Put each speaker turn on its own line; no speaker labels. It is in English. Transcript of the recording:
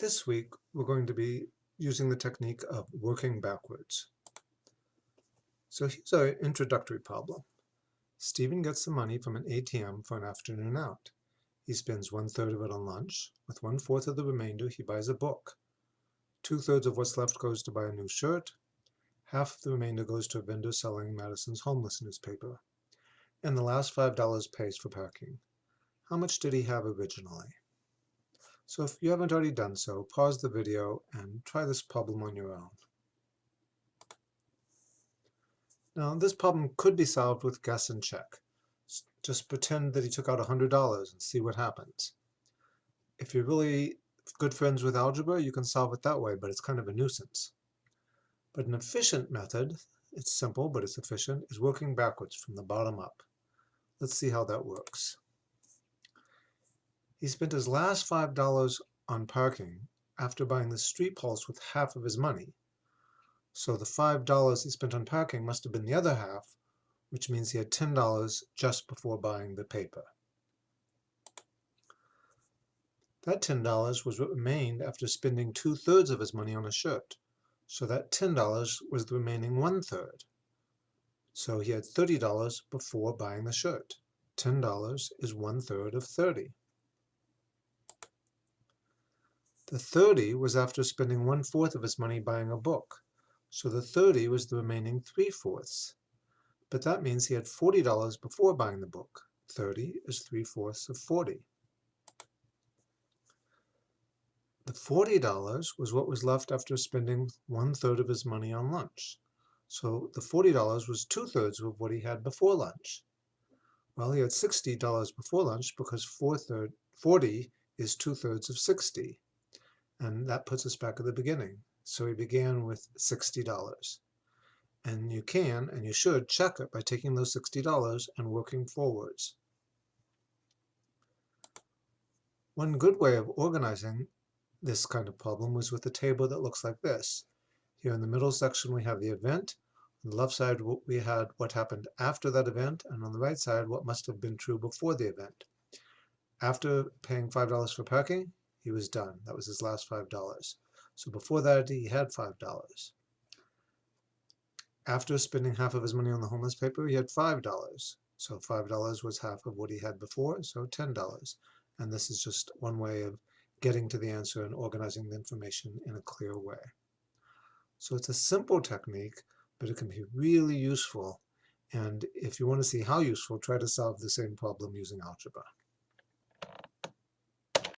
This week, we're going to be using the technique of working backwards. So here's our introductory problem. Stephen gets the money from an ATM for an afternoon out. He spends 1/3 of it on lunch. With 1/4 of the remainder, he buys a book. 2/3 of what's left goes to buy a new shirt. Half of the remainder goes to a vendor selling Madison's homeless newspaper. And the last $5 pays for parking. How much did he have originally? So if you haven't already done so, pause the video and try this problem on your own. Now, this problem could be solved with guess and check. Just pretend that he took out $100 and see what happens. If you're really good friends with algebra, you can solve it that way, but it's kind of a nuisance. But an efficient method, it's simple, but it's efficient, is working backwards from the bottom up. Let's see how that works. He spent his last $5 on parking after buying the street pulse with half of his money. So the $5 he spent on parking must have been the other half, which means he had $10 just before buying the paper. That $10 was what remained after spending 2/3 of his money on a shirt. So that $10 was the remaining 1/3. So he had $30 before buying the shirt. $10 is 1/3 of 30. The 30 was after spending 1/4 of his money buying a book. So the 30 was the remaining 3/4. But that means he had $40 before buying the book. 30 is 3/4 of 40. The $40 was what was left after spending 1/3 of his money on lunch. So the $40 was 2/3 of what he had before lunch. Well, he had $60 before lunch because 40 is 2/3 of 60. And that puts us back at the beginning. So he began with $60. And you can, and you should, check it by taking those $60 and working forwards. One good way of organizing this kind of problem was with a table that looks like this. Here in the middle section we have the event. On the left side we had what happened after that event, and on the right side what must have been true before the event. After paying $5 for parking, he was done. That was his last $5. So before that he had $5. After spending half of his money on the homeless paper, he had $5. So $5 was half of what he had before, so $10. And this is just one way of getting to the answer and organizing the information in a clear way. So it's a simple technique, but it can be really useful. And if you want to see how useful, try to solve the same problem using algebra.